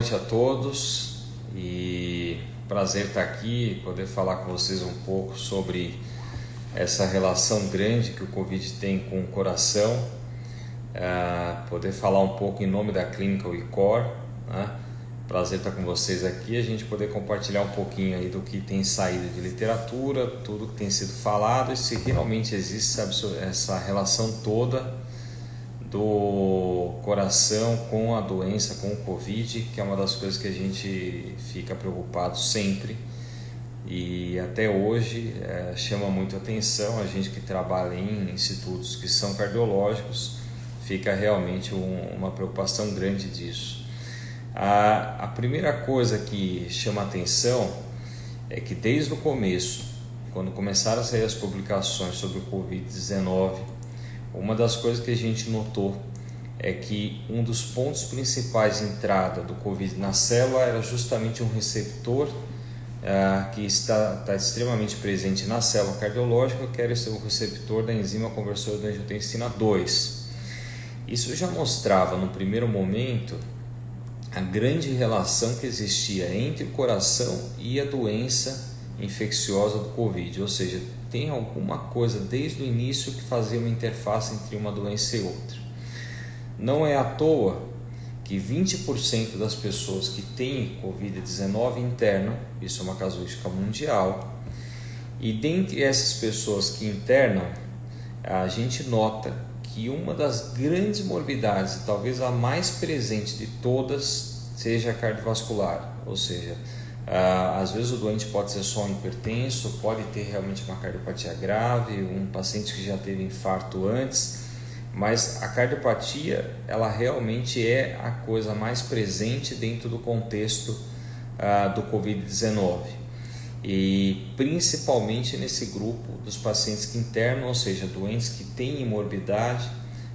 noite a todos e prazer estar aqui, poder falar com vocês um pouco sobre essa relação grande que o Covid tem com o coração, poder falar um pouco em nome da Clínica WeCor, né? Prazer estar com vocês aqui, a gente poder compartilhar um pouquinho aí do que tem saído de literatura, tudo que tem sido falado e se realmente existe essa relação toda do coração com a doença, com o Covid, que é uma das coisas que a gente fica preocupado sempre e até hoje chama muito atenção. A gente que trabalha em institutos que são cardiológicos fica realmente uma preocupação grande disso. A primeira coisa que chama atenção é que desde o começo, quando começaram a sair as publicações sobre o Covid-19, uma das coisas que a gente notou é que um dos pontos principais de entrada do Covid na célula era justamente um receptor que está extremamente presente na célula cardiológica, que era o receptor da enzima conversora da angiotensina 2. Isso já mostrava no primeiro momento a grande relação que existia entre o coração e a doença infecciosa do Covid, ou seja, tem alguma coisa desde o início que fazia uma interface entre uma doença e outra. Não é à toa que 20% das pessoas que têm Covid-19 internam, isso é uma casuística mundial, e dentre essas pessoas que internam, a gente nota que uma das grandes morbidades, talvez a mais presente de todas, seja a cardiovascular, ou seja, às vezes o doente pode ser só um hipertenso, pode ter realmente uma cardiopatia grave, um paciente que já teve infarto antes, mas a cardiopatia ela realmente é a coisa mais presente dentro do contexto do Covid-19 e principalmente nesse grupo dos pacientes que internam, ou seja, doentes que têm imorbidade,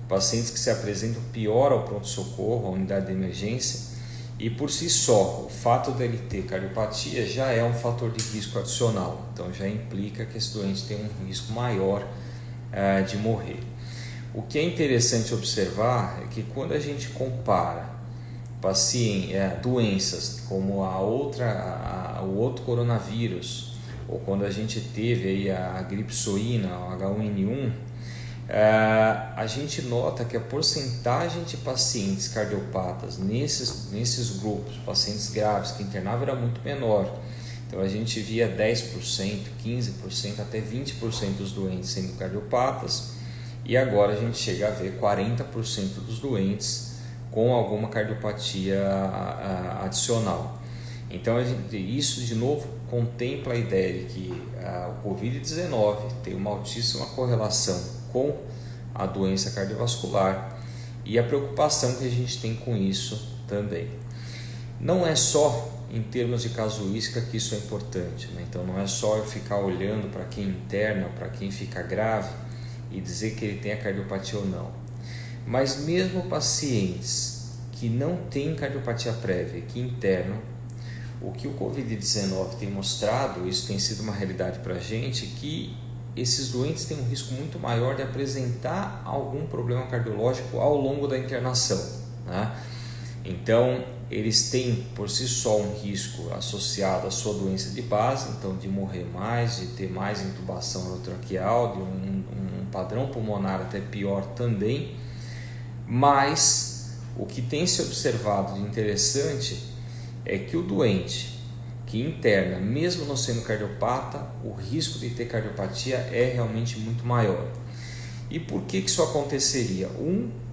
pacientes que se apresentam pior ao pronto-socorro, à unidade de emergência. E por si só, o fato dele ter cardiopatia já é um fator de risco adicional, então já implica que esse doente tem um risco maior de morrer. O que é interessante observar é que quando a gente compara doenças como o outro coronavírus, ou quando a gente teve aí a gripe suína, o H1N1, a gente nota que a porcentagem de pacientes cardiopatas nesses grupos, pacientes graves que internavam, era muito menor. Então a gente via 10%, 15%, até 20% dos doentes sendo cardiopatas, e agora a gente chega a ver 40% dos doentes com alguma cardiopatia adicional. Então isso de novo contempla a ideia de que o Covid-19 tem uma altíssima correlação com a doença cardiovascular e a preocupação que a gente tem com isso também. Não é só em termos de casuística que isso é importante, né? Então não é só eu ficar olhando para quem interna, para quem fica grave e dizer que ele tem a cardiopatia ou não. Mas mesmo pacientes que não têm cardiopatia prévia, que internam, o que o Covid-19 tem mostrado, isso tem sido uma realidade para a gente, que esses doentes têm um risco muito maior de apresentar algum problema cardiológico ao longo da internação, né? Então, eles têm por si só um risco associado à sua doença de base, então de morrer mais, de ter mais intubação orotraqueal, de um padrão pulmonar até pior também, mas o que tem se observado de interessante é que o doente que interna, mesmo não sendo cardiopata, o risco de ter cardiopatia é realmente muito maior. E por que isso aconteceria?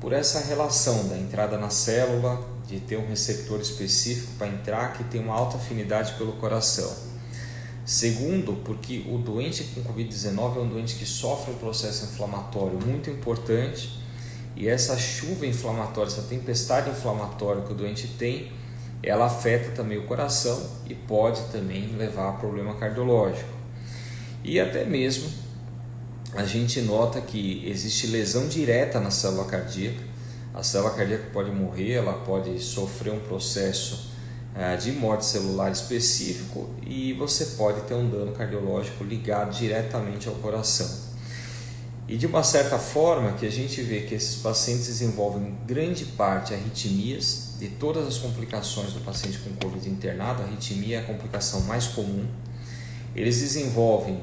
Por essa relação da entrada na célula, de ter um receptor específico para entrar que tem uma alta afinidade pelo coração. Segundo, porque o doente com Covid-19 é um doente que sofre um processo inflamatório muito importante e essa chuva inflamatória, essa tempestade inflamatória que o doente tem, ela afeta também o coração e pode também levar a problema cardiológico. E até mesmo a gente nota que existe lesão direta na célula cardíaca. A célula cardíaca pode morrer, ela pode sofrer um processo de morte celular específico e você pode ter um dano cardiológico ligado diretamente ao coração. E de uma certa forma que a gente vê que esses pacientes desenvolvem grande parte arritmias, de todas as complicações do paciente com Covid internado, a arritmia é a complicação mais comum. Eles desenvolvem,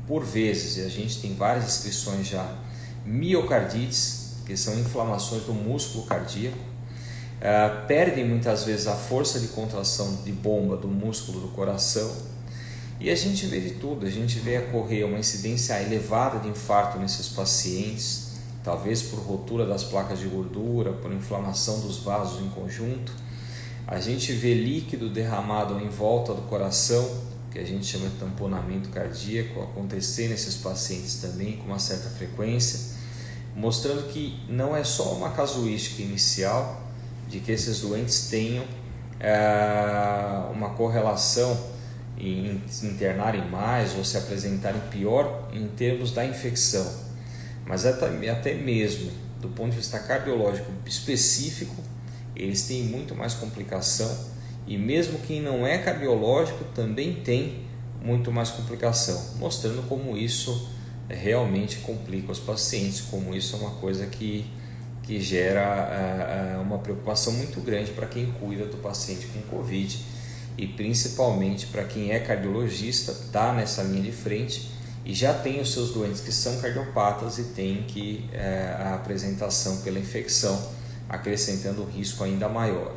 por vezes, e a gente tem várias descrições já, miocardites, que são inflamações do músculo cardíaco, perdem muitas vezes a força de contração de bomba do músculo do coração, e a gente vê de tudo. A gente vê ocorrer uma incidência elevada de infarto nesses pacientes, talvez por rotura das placas de gordura, por inflamação dos vasos em conjunto. A gente vê líquido derramado em volta do coração, que a gente chama de tamponamento cardíaco, acontecer nesses pacientes também com uma certa frequência, mostrando que não é só uma casuística inicial de que esses doentes tenham uma correlação em internarem mais ou se apresentarem pior em termos da infecção, mas até mesmo do ponto de vista cardiológico específico, eles têm muito mais complicação, e mesmo quem não é cardiológico também tem muito mais complicação, mostrando como isso realmente complica os pacientes, como isso é uma coisa que gera uma preocupação muito grande para quem cuida do paciente com Covid, e principalmente para quem é cardiologista, está nessa linha de frente e já tem os seus doentes que são cardiopatas e tem a apresentação pela infecção, acrescentando um risco ainda maior.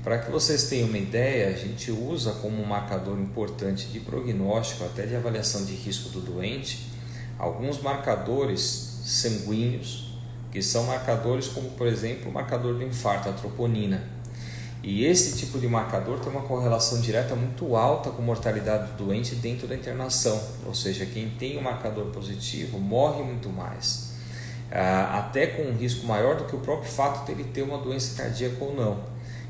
Para que vocês tenham uma ideia, a gente usa como um marcador importante de prognóstico, até de avaliação de risco do doente, alguns marcadores sanguíneos, que são marcadores como, por exemplo, o marcador do infarto, a troponina. E esse tipo de marcador tem uma correlação direta muito alta com a mortalidade do doente dentro da internação, ou seja, quem tem um marcador positivo morre muito mais, até com um risco maior do que o próprio fato de ele ter uma doença cardíaca ou não.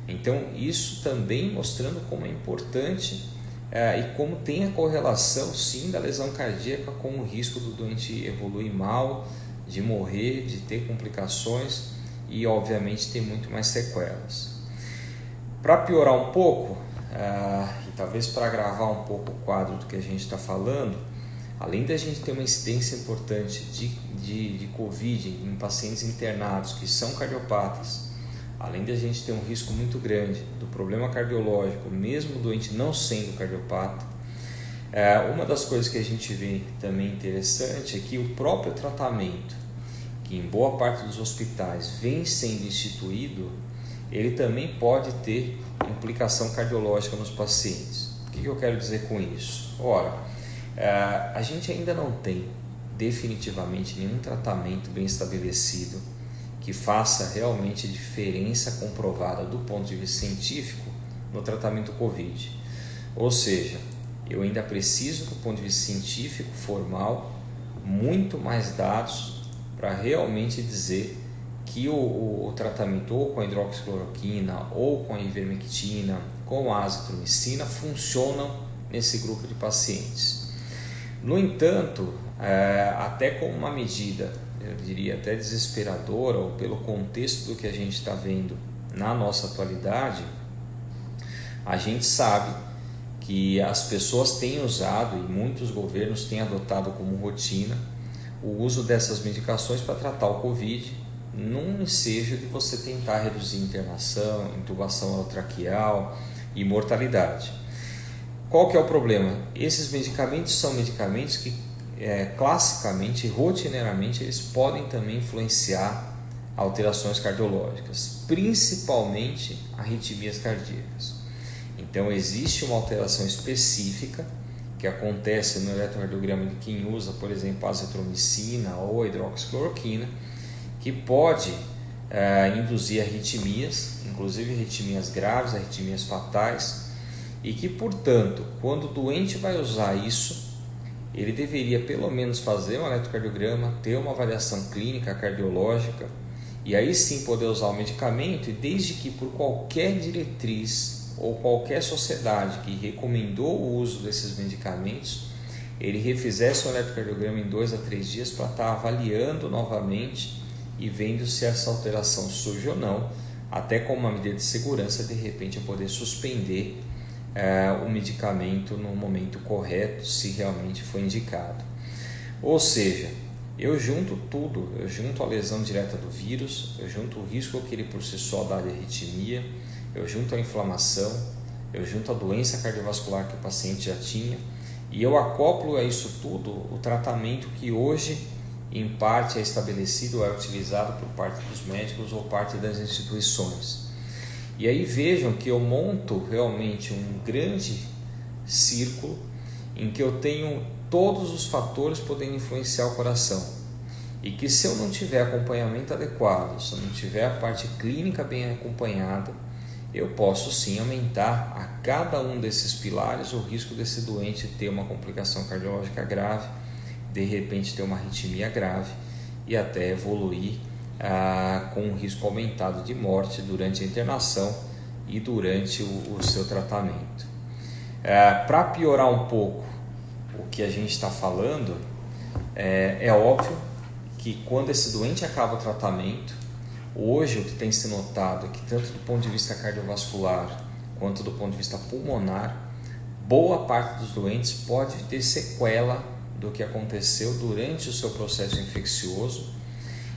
Então, isso também mostrando como é importante e como tem a correlação sim da lesão cardíaca com o risco do doente evoluir mal, de morrer, de ter complicações e obviamente ter muito mais sequelas. Para piorar um pouco, e talvez para agravar um pouco o quadro do que a gente está falando, além da gente ter uma incidência importante de Covid em pacientes internados que são cardiopatas, além da gente ter um risco muito grande do problema cardiológico, mesmo o doente não sendo cardiopata, uma das coisas que a gente vê também interessante é que o próprio tratamento, que em boa parte dos hospitais vem sendo instituído, ele também pode ter implicação cardiológica nos pacientes. O que eu quero dizer com isso? Ora, a gente ainda não tem definitivamente nenhum tratamento bem estabelecido que faça realmente diferença comprovada do ponto de vista científico no tratamento COVID. Ou seja, eu ainda preciso, do ponto de vista científico, formal, muito mais dados para realmente dizer que o tratamento ou com a hidroxicloroquina ou com a ivermectina, com a azitromicina, funcionam nesse grupo de pacientes. No entanto, até com uma medida, eu diria até desesperadora, ou pelo contexto do que a gente está vendo na nossa atualidade, a gente sabe que as pessoas têm usado e muitos governos têm adotado como rotina o uso dessas medicações para tratar o Covid, num ensejo de você tentar reduzir internação, intubação orotraqueal e mortalidade. Qual que é o problema? Esses medicamentos são medicamentos que classicamente, rotineiramente, eles podem também influenciar alterações cardiológicas, principalmente arritmias cardíacas. Então existe uma alteração específica que acontece no eletrocardiograma de quem usa, por exemplo, a azitromicina ou a hidroxicloroquina, que pode induzir arritmias, inclusive arritmias graves, arritmias fatais, e que, portanto, quando o doente vai usar isso, ele deveria pelo menos fazer um eletrocardiograma, ter uma avaliação clínica cardiológica, e aí sim poder usar o medicamento, e desde que por qualquer diretriz ou qualquer sociedade que recomendou o uso desses medicamentos, ele refizesse um eletrocardiograma em 2 a 3 dias para estar avaliando novamente e vendo se essa alteração surge ou não, até com uma medida de segurança, de repente eu poder suspender o medicamento no momento correto, se realmente foi indicado. Ou seja, eu junto tudo, eu junto a lesão direta do vírus, eu junto o risco que ele por si só dá de arritmia, eu junto a inflamação, eu junto a doença cardiovascular que o paciente já tinha, e eu acoplo a isso tudo o tratamento que hoje em parte é estabelecido ou é utilizado por parte dos médicos ou parte das instituições. E aí vejam que eu monto realmente um grande círculo em que eu tenho todos os fatores podendo influenciar o coração. E que se eu não tiver acompanhamento adequado, se eu não tiver a parte clínica bem acompanhada, eu posso sim aumentar a cada um desses pilares o risco desse doente ter uma complicação cardiológica grave, de repente ter uma arritmia grave e até evoluir com um risco aumentado de morte durante a internação e durante o seu tratamento. Para piorar um pouco o que a gente está falando, é óbvio que quando esse doente acaba o tratamento, hoje o que tem se notado é que tanto do ponto de vista cardiovascular quanto do ponto de vista pulmonar, boa parte dos doentes pode ter sequela do que aconteceu durante o seu processo infeccioso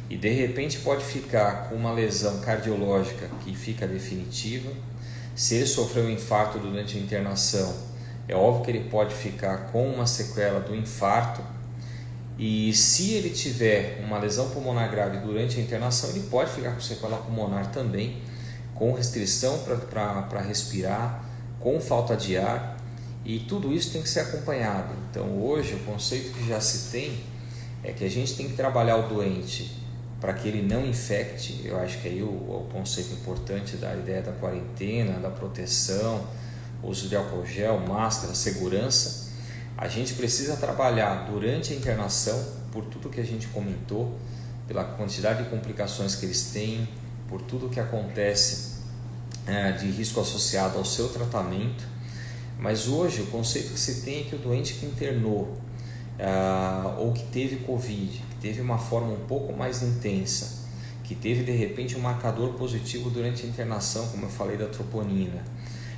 e de repente pode ficar com uma lesão cardiológica que fica definitiva. Se ele sofreu um infarto durante a internação, é óbvio que ele pode ficar com uma sequela do infarto, e se ele tiver uma lesão pulmonar grave durante a internação, ele pode ficar com sequela pulmonar também, com restrição para respirar, com falta de ar, e tudo isso tem que ser acompanhado. Então hoje o conceito que já se tem é que a gente tem que trabalhar o doente para que ele não infecte. Eu acho que aí o conceito importante da ideia da quarentena, da proteção, uso de álcool gel, máscara, segurança. A gente precisa trabalhar durante a internação, por tudo que a gente comentou, pela quantidade de complicações que eles têm, por tudo que acontece de risco associado ao seu tratamento. Mas hoje o conceito que se tem é que o doente que internou ou que teve Covid, que teve uma forma um pouco mais intensa, que teve de repente um marcador positivo durante a internação, como eu falei da troponina,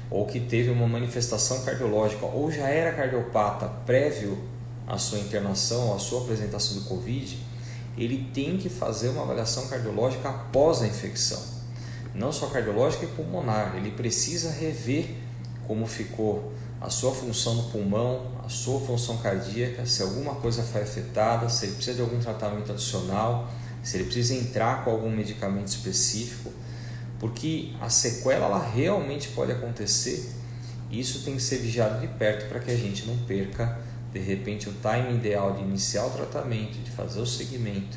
ou que teve uma manifestação cardiológica, ou já era cardiopata prévio à sua internação, à sua apresentação do Covid, ele tem que fazer uma avaliação cardiológica após a infecção, não só cardiológica e pulmonar. Ele precisa rever como ficou a sua função no pulmão, a sua função cardíaca, se alguma coisa foi afetada, se ele precisa de algum tratamento adicional, se ele precisa entrar com algum medicamento específico, porque a sequela ela realmente pode acontecer e isso tem que ser vigiado de perto para que a gente não perca de repente o time ideal de iniciar o tratamento, de fazer o segmento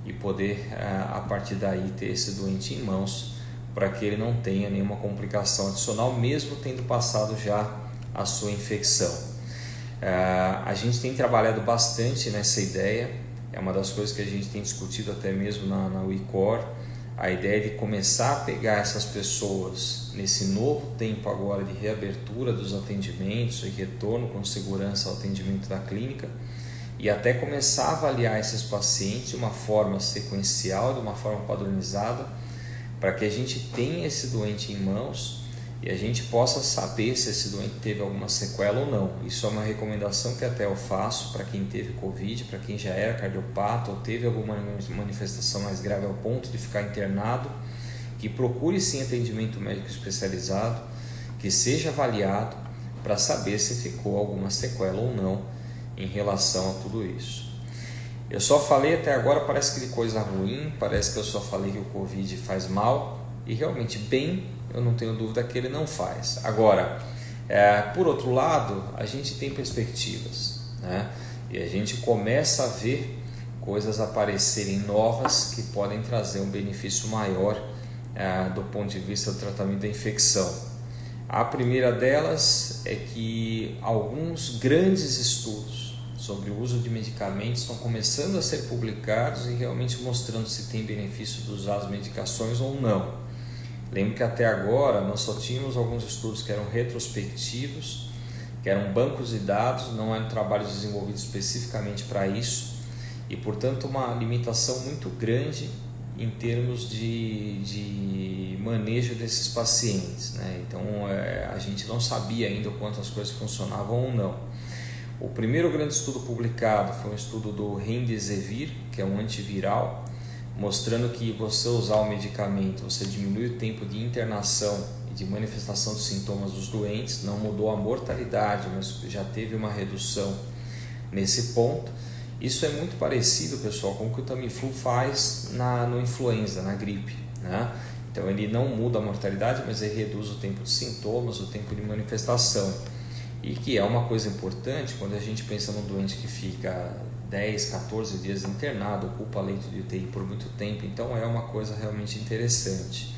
e poder a partir daí ter esse doente em mãos para que ele não tenha nenhuma complicação adicional, mesmo tendo passado já a sua infecção. A gente tem trabalhado bastante nessa ideia, é uma das coisas que a gente tem discutido até mesmo na WeCore, a ideia de começar a pegar essas pessoas nesse novo tempo agora de reabertura dos atendimentos e retorno com segurança ao atendimento da clínica e até começar a avaliar esses pacientes de uma forma sequencial, de uma forma padronizada, para que a gente tenha esse doente em mãos e a gente possa saber se esse doente teve alguma sequela ou não. Isso é uma recomendação que até eu faço para quem teve Covid, para quem já era cardiopata ou teve alguma manifestação mais grave ao ponto de ficar internado, que procure sim atendimento médico especializado, que seja avaliado para saber se ficou alguma sequela ou não em relação a tudo isso. Eu só falei até agora, parece que de coisa ruim, parece que eu só falei que o Covid faz mal, e realmente bem, eu não tenho dúvida que ele não faz. Agora, por outro lado, a gente tem perspectivas, né? E a gente começa a ver coisas aparecerem novas que podem trazer um benefício maior do ponto de vista do tratamento da infecção. A primeira delas é que alguns grandes estudos sobre o uso de medicamentos estão começando a ser publicados e realmente mostrando se tem benefício de usar as medicações ou não. Lembro que até agora nós só tínhamos alguns estudos que eram retrospectivos, que eram bancos de dados, não eram trabalhos desenvolvidos especificamente para isso e, portanto, uma limitação muito grande em termos de manejo desses pacientes, né? Então, a gente não sabia ainda o quanto as coisas funcionavam ou não. O primeiro grande estudo publicado foi um estudo do Remdesivir, que é um antiviral, mostrando que você usar o medicamento, você diminui o tempo de internação e de manifestação dos sintomas dos doentes, não mudou a mortalidade, mas já teve uma redução nesse ponto. Isso é muito parecido, pessoal, com o que o Tamiflu faz no influenza, na gripe, né? Então ele não muda a mortalidade, mas ele reduz o tempo de sintomas, o tempo de manifestação. E que é uma coisa importante quando a gente pensa num doente que fica 10, 14 dias internado, ocupa leito de UTI por muito tempo, então é uma coisa realmente interessante.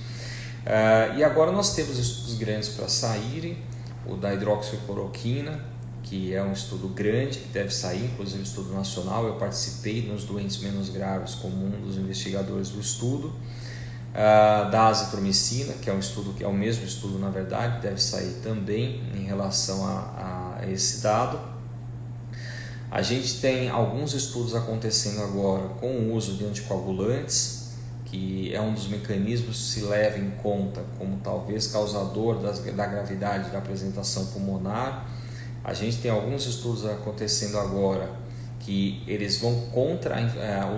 E agora nós temos estudos grandes para saírem, o da hidroxicloroquina, que é um estudo grande, que deve sair, inclusive estudo nacional. Eu participei nos doentes menos graves como um dos investigadores do estudo. Da azitromicina, que é um estudo que é o mesmo estudo na verdade, deve sair também em relação a esse dado. A gente tem alguns estudos acontecendo agora com o uso de anticoagulantes, que é um dos mecanismos que se leva em conta como talvez causador da gravidade da apresentação pulmonar. A gente tem alguns estudos acontecendo agora que eles vão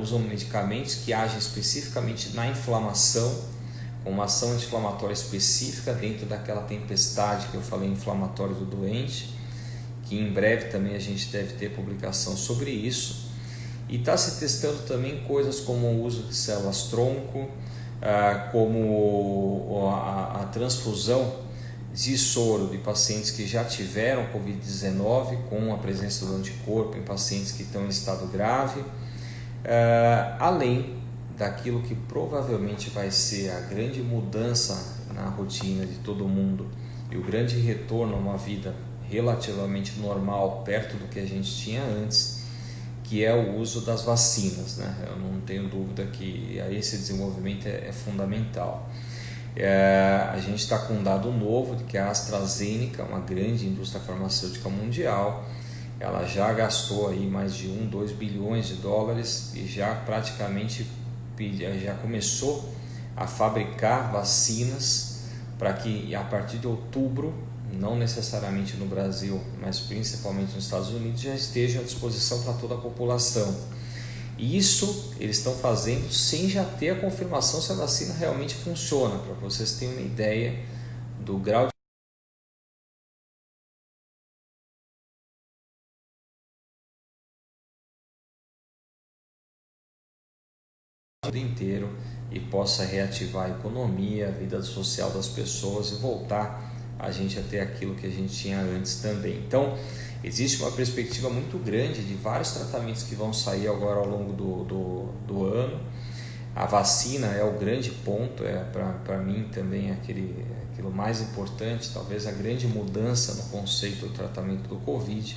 usam medicamentos que agem especificamente na inflamação, com uma ação anti-inflamatória específica dentro daquela tempestade que eu falei inflamatória do doente, que em breve também a gente deve ter publicação sobre isso. E está se testando também coisas como o uso de células-tronco, como a transfusão de soro de pacientes que já tiveram Covid-19 com a presença do anticorpo em pacientes que estão em estado grave, além daquilo que provavelmente vai ser a grande mudança na rotina de todo mundo e o grande retorno a uma vida relativamente normal, perto do que a gente tinha antes, que é o uso das vacinas, né? Eu não tenho dúvida que esse desenvolvimento é fundamental. A gente está com um dado novo de que a AstraZeneca, uma grande indústria farmacêutica mundial, ela já gastou aí mais de 2 bilhões de dólares e já praticamente já começou a fabricar vacinas para que a partir de outubro, não necessariamente no Brasil, mas principalmente nos Estados Unidos, já estejam à disposição para toda a população. E isso eles estão fazendo sem já ter a confirmação se a vacina realmente funciona, para vocês terem uma ideia do grau de inteiro e possa reativar a economia, a vida social das pessoas e voltar a gente a ter aquilo que a gente tinha antes também. Então, existe uma perspectiva muito grande de vários tratamentos que vão sair agora ao longo do ano. A vacina é o grande ponto, para mim também aquilo mais importante, talvez a grande mudança no conceito do tratamento do Covid,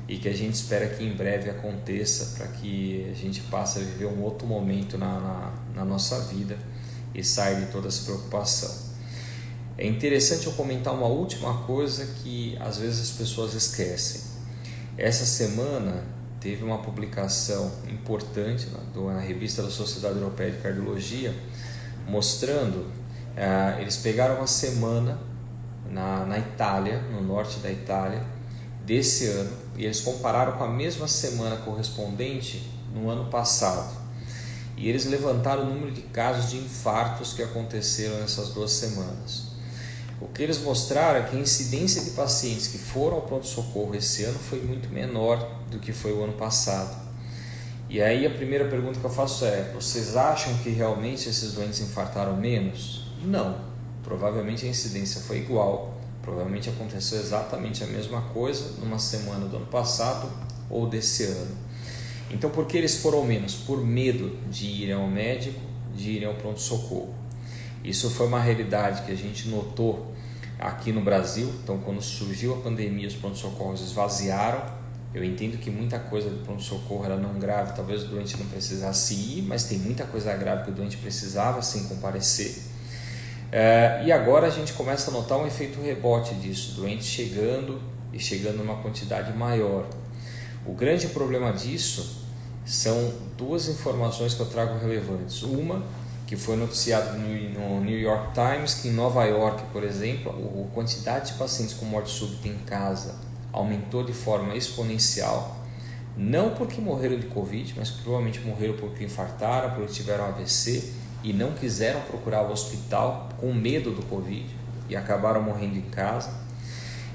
e que a gente espera que em breve aconteça para que a gente passe a viver um outro momento na nossa vida e saia de toda essa preocupação. É interessante eu comentar uma última coisa que às vezes as pessoas esquecem. Essa semana teve uma publicação importante na revista da Sociedade Europeia de Cardiologia, mostrando, eles pegaram uma semana na Itália, no norte da Itália, desse ano, e eles compararam com a mesma semana correspondente no ano passado. E eles levantaram o número de casos de infartos que aconteceram nessas 2 semanas. O que eles mostraram é que a incidência de pacientes que foram ao pronto-socorro esse ano foi muito menor do que foi o ano passado. E aí a primeira pergunta que eu faço é: vocês acham que realmente esses doentes infartaram menos? Não, provavelmente a incidência foi igual, provavelmente aconteceu exatamente a mesma coisa numa semana do ano passado ou desse ano. Então por que eles foram menos? Por medo de irem ao médico, de irem ao pronto-socorro. Isso foi uma realidade que a gente notou aqui no Brasil. Então, quando surgiu a pandemia, os pronto-socorros esvaziaram. Eu entendo que muita coisa do pronto-socorro era não grave, talvez o doente não precisasse ir, mas tem muita coisa grave que o doente precisava sim comparecer. E agora a gente começa a notar um efeito rebote disso, doentes chegando e chegando numa quantidade maior. O grande problema disso são 2 informações que eu trago relevantes. Uma, que foi noticiado no New York Times, que em Nova York, por exemplo, a quantidade de pacientes com morte súbita em casa aumentou de forma exponencial, não porque morreram de Covid, mas provavelmente morreram porque infartaram, porque tiveram AVC e não quiseram procurar o hospital com medo do Covid e acabaram morrendo em casa.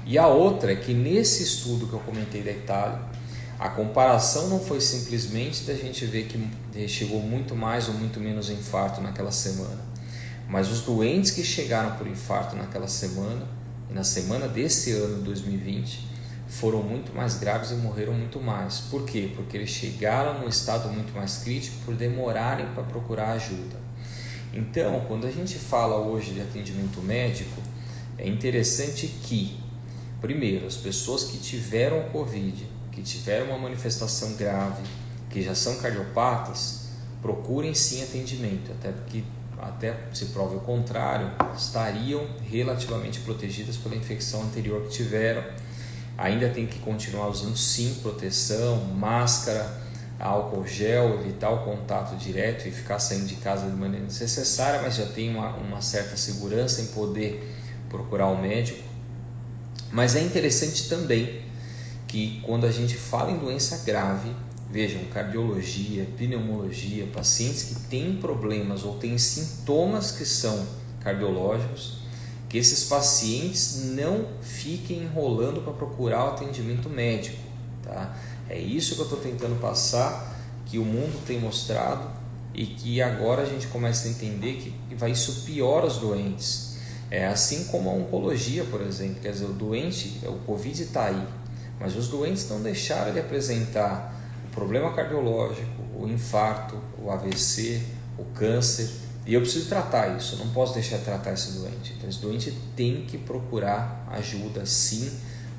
E a outra é que nesse estudo que eu comentei da Itália, a comparação não foi simplesmente da gente ver que chegou muito mais ou muito menos infarto naquela semana, mas os doentes que chegaram por infarto naquela semana, e na semana desse ano 2020, foram muito mais graves e morreram muito mais. Por quê? Porque eles chegaram num estado muito mais crítico por demorarem para procurar ajuda. Então, quando a gente fala hoje de atendimento médico, é interessante que, primeiro, as pessoas que tiveram Covid, que tiveram uma manifestação grave, que já são cardiopatas, procurem sim atendimento, até porque, até se prove o contrário, estariam relativamente protegidas pela infecção anterior que tiveram. Ainda tem que continuar usando sim proteção, máscara, álcool gel, evitar o contato direto e ficar saindo de casa de maneira desnecessária, mas já tem uma certa segurança em poder procurar um médico. Mas é interessante também que quando a gente fala em doença grave, vejam, cardiologia, pneumologia, pacientes que têm problemas ou têm sintomas que são cardiológicos, que esses pacientes não fiquem enrolando para procurar o atendimento médico, tá? É isso que eu estou tentando passar, que o mundo tem mostrado e que agora a gente começa a entender que isso piora os doentes. É assim como a oncologia, por exemplo, quer dizer, o doente, o Covid está aí, mas os doentes não deixaram de apresentar o problema cardiológico, o infarto, o AVC, o câncer, e eu preciso tratar isso, eu não posso deixar de tratar esse doente. Então esse doente tem que procurar ajuda sim,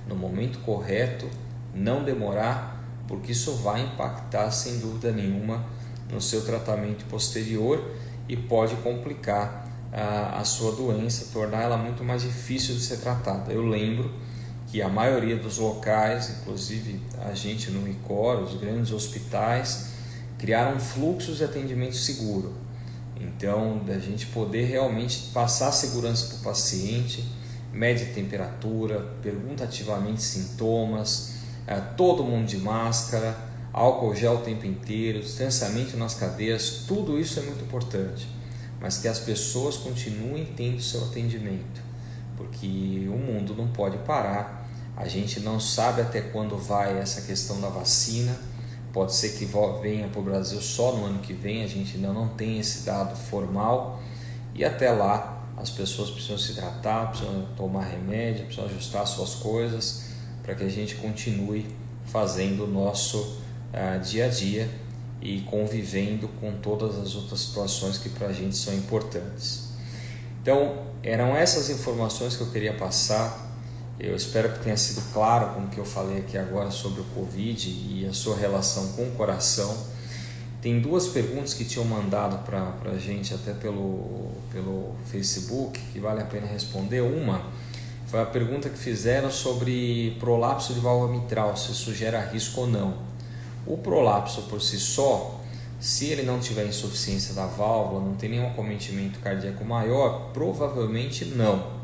no momento correto, não demorar, porque isso vai impactar sem dúvida nenhuma no seu tratamento posterior e pode complicar a sua doença, tornar ela muito mais difícil de ser tratada. Eu lembro que a maioria dos locais, inclusive a gente no ICOR, os grandes hospitais, criaram fluxos de atendimento seguro. Então, da gente poder realmente passar segurança para o paciente, mede temperatura, pergunta ativamente sintomas, todo mundo de máscara, álcool gel o tempo inteiro, distanciamento nas cadeiras, tudo isso é muito importante, mas que as pessoas continuem tendo seu atendimento, porque o mundo não pode parar, a gente não sabe até quando vai essa questão da vacina, pode ser que venha para o Brasil só no ano que vem, a gente ainda não tem esse dado formal, e até lá as pessoas precisam se hidratar, precisam tomar remédio, precisam ajustar suas coisas para que a gente continue fazendo o nosso dia a dia e convivendo com todas as outras situações que para a gente são importantes. Então, eram essas informações que eu queria passar. Eu espero que tenha sido claro com o que eu falei aqui agora sobre o Covid e a sua relação com o coração. Tem duas perguntas que tinham mandado para a gente até pelo Facebook, que vale a pena responder. Uma foi a pergunta que fizeram sobre prolapso de válvula mitral, se isso gera risco ou não. O prolapso por si só, se ele não tiver insuficiência da válvula, não tem nenhum acometimento cardíaco maior, provavelmente não.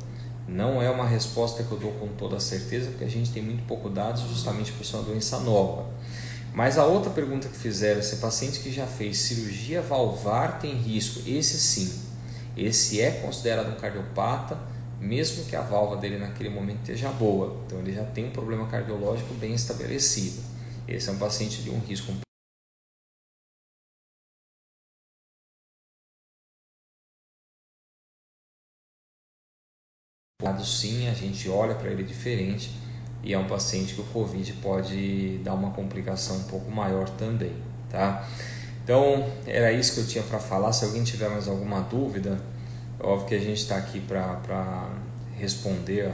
Não é uma resposta que eu dou com toda certeza, porque a gente tem muito pouco dados justamente por ser uma doença nova. Mas a outra pergunta que fizeram, esse paciente que já fez cirurgia valvar tem risco? Esse sim, esse é considerado um cardiopata, mesmo que a válvula dele naquele momento esteja boa. Então ele já tem um problema cardiológico bem estabelecido. Esse é um paciente de um risco sim, a gente olha para ele diferente e é um paciente que o Covid pode dar uma complicação um pouco maior também, tá? Então era isso que eu tinha para falar. Se alguém tiver mais alguma dúvida, é óbvio que a gente está aqui para responder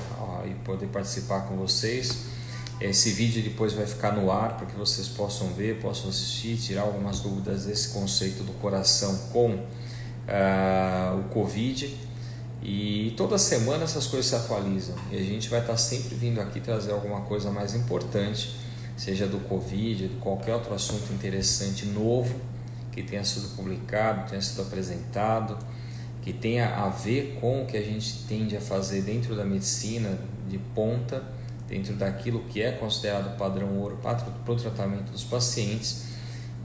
e poder participar com vocês. Esse vídeo depois vai ficar no ar para que vocês possam ver, possam assistir, tirar algumas dúvidas desse conceito do coração com o Covid. E toda semana essas coisas se atualizam e a gente vai estar sempre vindo aqui trazer alguma coisa mais importante, seja do Covid, de qualquer outro assunto interessante novo que tenha sido publicado, tenha sido apresentado, que tenha a ver com o que a gente tende a fazer dentro da medicina de ponta dentro daquilo que é considerado padrão ouro para o tratamento dos pacientes,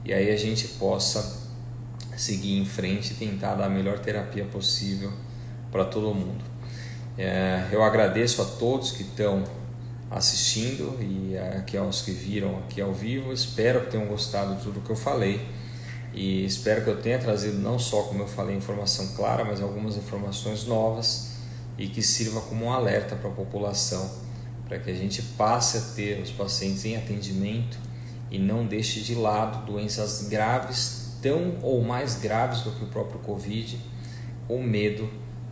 e aí a gente possa seguir em frente e tentar dar a melhor terapia possível para todo mundo. Eu agradeço a todos que estão assistindo e aqui aos que viram aqui ao vivo. Espero que tenham gostado de tudo que eu falei e espero que eu tenha trazido não só, como eu falei, informação clara, mas algumas informações novas e que sirva como um alerta para a população, para que a gente passe a ter os pacientes em atendimento e não deixe de lado doenças graves, tão ou mais graves do que o próprio Covid, com medo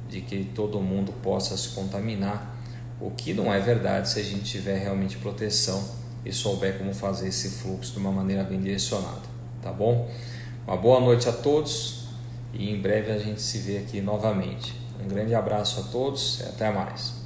de que todo mundo possa se contaminar, o que não é verdade se a gente tiver realmente proteção e souber como fazer esse fluxo de uma maneira bem direcionada, tá bom? Uma boa noite a todos e em breve a gente se vê aqui novamente. Um grande abraço a todos e até mais.